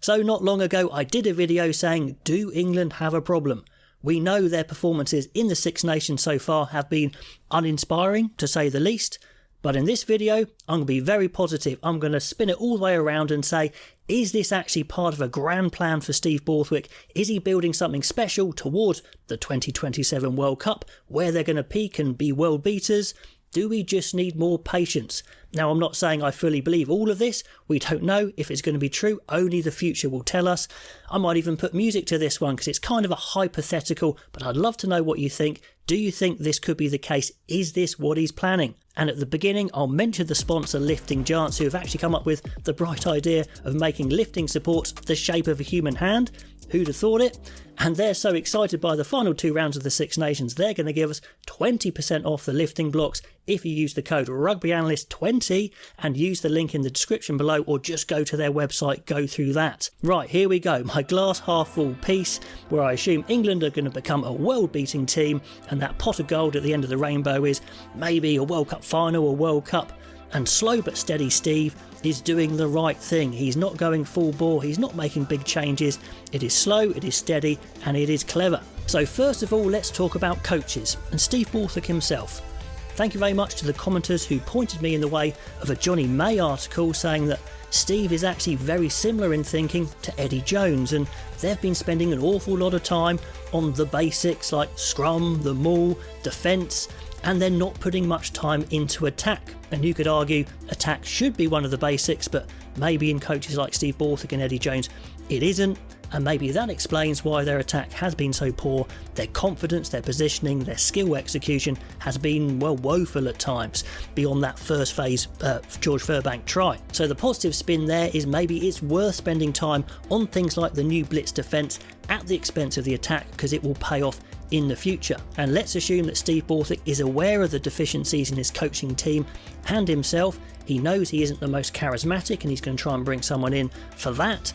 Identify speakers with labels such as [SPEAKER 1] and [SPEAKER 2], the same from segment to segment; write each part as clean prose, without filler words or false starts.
[SPEAKER 1] So not long ago I did a video saying, do England have a problem? We know their performances in the Six Nations so far have been uninspiring, to say the least. But in this video, I'm going to be very positive. I'm going to spin it all the way around and say, is this actually part of a grand plan for Steve Borthwick? Is he building something special towards the 2027 World Cup, where they're going to peak and be world beaters? Do we just need more patience? Now, I'm not saying I fully believe all of this. We don't know if it's going to be true. Only the future will tell us. I might even put music to this one because it's kind of a hypothetical, but I'd love to know what you think. Do you think this could be the case? Is this what he's planning? And at the beginning, I'll mention the sponsor Lifting Giants, who have actually come up with the bright idea of making lifting supports the shape of a human hand. Who'd have thought it? And they're so excited by the final 2 rounds of the Six Nations, they're going to give us 20% off the lifting blocks if you use the code RugbyAnalyst20 and use the link in the description below, or just go to their website, go through that. Right, here we go, my glass half full piece, where I assume England are going to become a world beating team, and that pot of gold at the end of the rainbow is maybe a World Cup final or World Cup. And slow but steady Steve is doing the right thing. He's not going full bore, he's not making big changes. It is slow, it is steady, and it is clever. So first of all, let's talk about coaches and Steve Borthwick himself. Thank you very much to the commenters who pointed me in the way of a Johnny May article saying that Steve is actually very similar in thinking to Eddie Jones, and they've been spending an awful lot of time on the basics like scrum, the maul, defence, and they're not putting much time into attack. And you could argue attack should be one of the basics, but maybe in coaches like Steve Borthwick and Eddie Jones it isn't, and maybe that explains why their attack has been so poor. Their confidence, their positioning, their skill execution has been, well, woeful at times, beyond that first phase George Furbank try. So the positive spin there is maybe it's worth spending time on things like the new blitz defence at the expense of the attack, because it will pay off in the future. And let's assume that Steve Borthwick is aware of the deficiencies in his coaching team and himself. He knows he isn't the most charismatic, and he's going to try and bring someone in for that.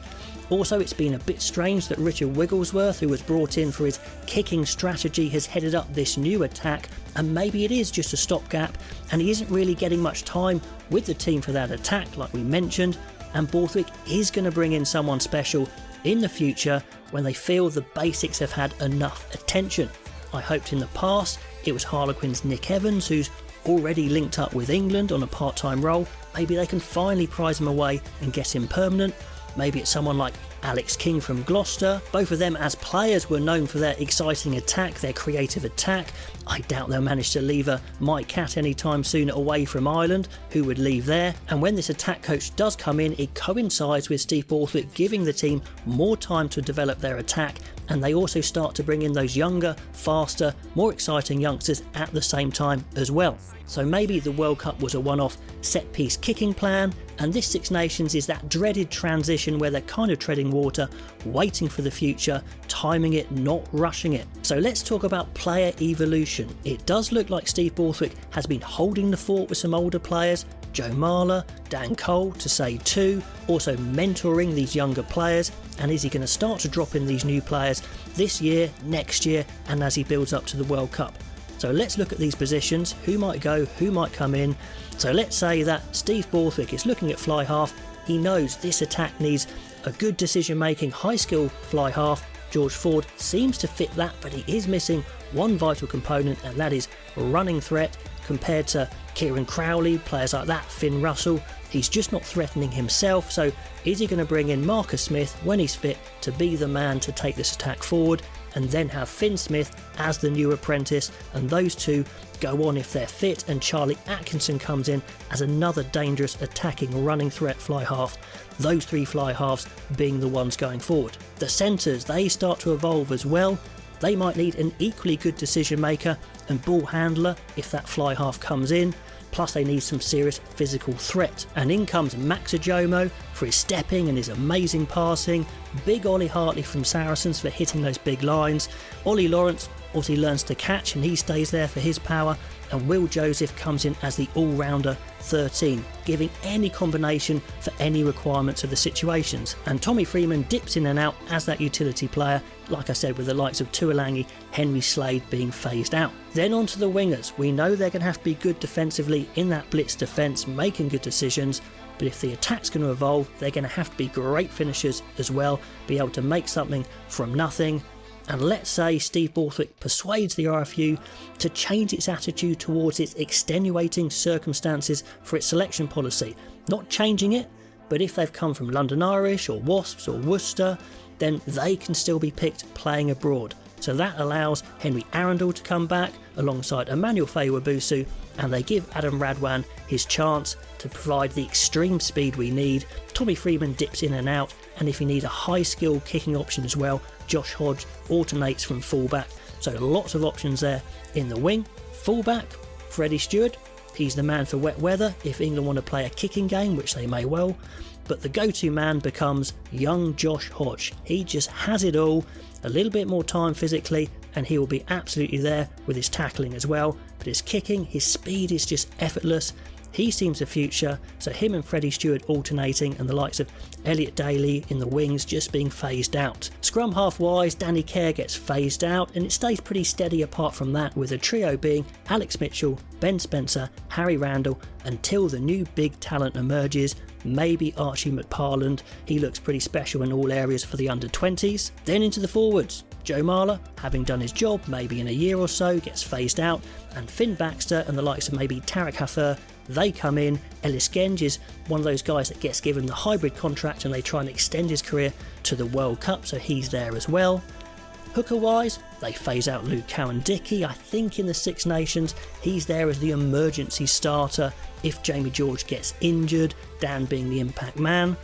[SPEAKER 1] Also, it's been a bit strange that Richard Wigglesworth, who was brought in for his kicking strategy, has headed up this new attack, and maybe it is just a stopgap and he isn't really getting much time with the team for that attack like we mentioned, and Borthwick is going to bring in someone special in the future when they feel the basics have had enough attention. I hoped in the past it was Harlequin's Nick Evans, who's already linked up with England on a part-time role. Maybe they can finally prize him away and get him permanent. Maybe it's someone like Alex King from Gloucester. Both of them as players were known for their exciting attack, their creative attack. I doubt they'll manage to leave a Mike Catt anytime soon away from Ireland, who would leave there. And when this attack coach does come in, it coincides with Steve Borthwick giving the team more time to develop their attack, and they also start to bring in those younger, faster, more exciting youngsters at the same time as well. So maybe the World Cup was a one-off set-piece kicking plan, and this Six Nations is that dreaded transition where they're kind of treading water, waiting for the future, timing it, not rushing it. So let's talk about player evolution. It does look like Steve Borthwick has been holding the fort with some older players, Joe Marler, Dan Cole to say 2, also mentoring these younger players. And is he going to start to drop in these new players this year, next year, and as he builds up to the World Cup? So let's look at these positions, who might go, who might come in. So let's say that Steve Borthwick is looking at fly half. He knows this attack needs a good decision making, high skill fly half. George Ford seems to fit that, but he is missing one vital component, and that is running threat. Compared to Kieran Crowley, players like that, Finn Russell, he's just not threatening himself. So is he going to bring in Marcus Smith when he's fit to be the man to take this attack forward, and then have Finn Smith as the new apprentice, and those two go on if they're fit, and Charlie Atkinson comes in as another dangerous attacking running threat fly half, those 3 fly halves being the ones going forward. The centres, they start to evolve as well. They might need an equally good decision maker and ball handler if that fly half comes in, plus they need some serious physical threat. And in comes Max Ajomo for his stepping and his amazing passing, big Ollie Hartley from Saracens for hitting those big lines, Ollie Lawrence also learns to catch and he stays there for his power, and Will Joseph comes in as the all-rounder 13, giving any combination for any requirements of the situations. And Tommy Freeman dips in and out as that utility player, like I said, with the likes of Tuolangi, Henry Slade being phased out. Then on to the wingers. We know they're going to have to be good defensively in that blitz defence, making good decisions. but if the attack's going to evolve, they're going to have to be great finishers as well, be able to make something from nothing. And let's say Steve Borthwick persuades the RFU to change its attitude towards its extenuating circumstances for its selection policy. Not changing it, but if they've come from London Irish or Wasps or Worcester, then they can still be picked playing abroad. So that allows Henry Arundel to come back alongside Emmanuel Faye-Wabusu, and they give Adam Radwan his chance to provide the extreme speed we need. Tommy Freeman dips in and out, and if you need a high skill kicking option as well, Josh Hodge alternates from fullback. So lots of options there in the wing. Fullback, Freddie Stewart, he's the man for wet weather if England want to play a kicking game, which they may well. But the go-to man becomes young Josh Hodge. He just has it all, a little bit more time physically, and he will be absolutely there with his tackling as well. But his kicking, his speed is just effortless. He seems the future, so him and Freddie Stewart alternating, and the likes of Elliot Daly in the wings just being phased out. Scrum half-wise, Danny Kerr gets phased out, and it stays pretty steady apart from that, with a trio being Alex Mitchell, Ben Spencer, Harry Randall, until the new big talent emerges. Maybe Archie McParland, he looks pretty special in all areas for the under-20s. Then into the forwards. Joe Marler, having done his job maybe in a year or so, gets phased out, and Finn Baxter and the likes of maybe Tarek Haffer, they come in. Ellis Genge is one of those guys that gets given the hybrid contract and they try and extend his career to the World Cup, so he's there as well. Hooker wise, they phase out Luke Cowan-Dickey. I think in the Six Nations he's there as the emergency starter if Jamie George gets injured, Dan being the impact man.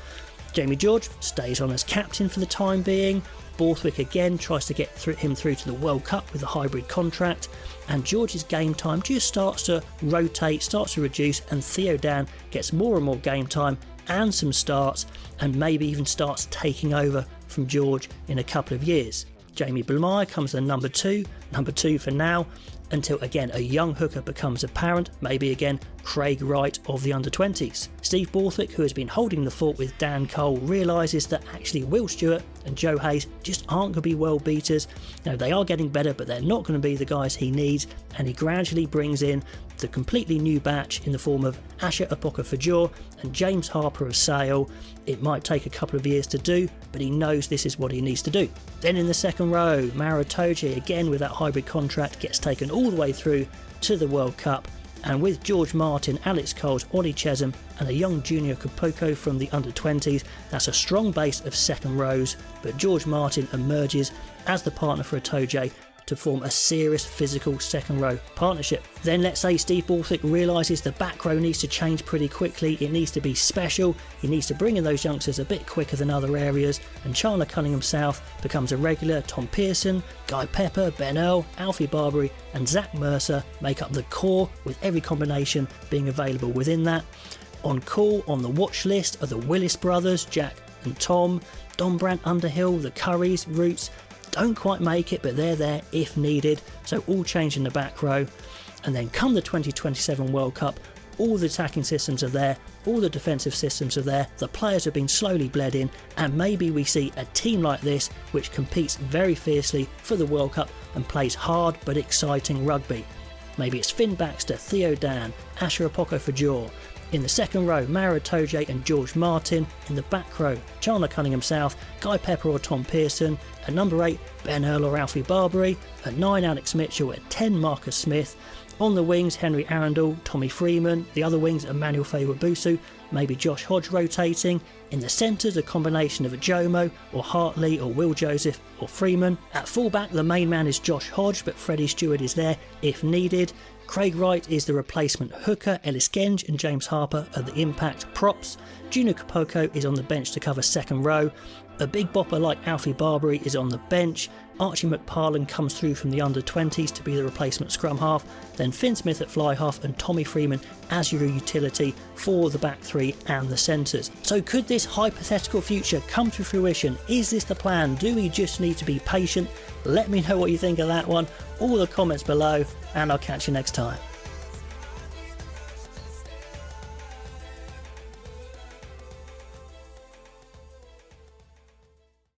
[SPEAKER 1] Jamie George stays on as captain for the time being. Borthwick again tries to get him through to the World Cup with a hybrid contract, and George's game time just starts to rotate, starts to reduce, and Theo Dan gets more and more game time and some starts, and maybe even starts taking over from George in a couple of years. Jamie Blamire comes the number two for now, until again a young hooker becomes apparent, maybe again Craig Wright of the under-20s. Steve Borthwick, who has been holding the fort with Dan Cole, realises that actually Will Stewart and Joe Hayes just aren't going to be world beaters. Now, they are getting better, but they're not going to be the guys he needs, and he gradually brings in the completely new batch in the form of Asher Apoka-Fajor and James Harper of Sale. It might take a couple of years to do, but he knows this is what he needs to do. Then in the second row, Maro Itoje, again with that hybrid contract, gets taken all the way through to the World Cup, and with George Martin, Alex Coles, Ollie Chesham and a young Junior Kapoko from the under-20s, that's a strong base of second rows, but George Martin emerges as the partner for Itoje to form a serious physical second row partnership. Then let's say Steve Borthwick realises the back row needs to change pretty quickly, it needs to be special, he needs to bring in those youngsters a bit quicker than other areas, and Chandler Cunningham South becomes a regular. Tom Pearson, Guy Pepper, Ben Earl, Alfie Barbary and Zach Mercer make up the core, with every combination being available within that. On call on the watch list are the Willis brothers, Jack and Tom, Don Brandt Underhill, the Currys, Roots. Don't quite make it, but they're there if needed, so all change in the back row. And then come the 2027 World Cup, all the attacking systems are there, all the defensive systems are there, the players have been slowly bled in, and maybe we see a team like this which competes very fiercely for the World Cup and plays hard but exciting rugby. Maybe it's Finn Baxter, Theo Dan, Asher Apoka-Fajor. In the second row, Maro Itoje and George Martin. In the back row, Chandler Cunningham South, Guy Pepper or Tom Pearson. At number 8, Ben Earl or Alfie Barbary. At 9, Alex Mitchell. At 10, Marcus Smith. On the wings, Henry Arundel, Tommy Freeman. The other wings, Emmanuel Faye-Wabusu. Maybe Josh Hodge rotating. In the centres, a combination of a Jomo or Hartley or Will Joseph or Freeman. At fullback, the main man is Josh Hodge, but Freddie Stewart is there if needed. Craig Wright is the replacement hooker, Ellis Genge and James Harper are the impact props. Junior Kapoko is on the bench to cover second row. A big bopper like Alfie Barbary is on the bench. Archie McParland comes through from the under-20s to be the replacement scrum half. Then Finn Smith at fly half and Tommy Freeman as your utility for the back three and the centres. So could this hypothetical future come to fruition? Is this the plan? Do we just need to be patient? Let me know what you think of that one. All the comments below, and I'll catch you next time.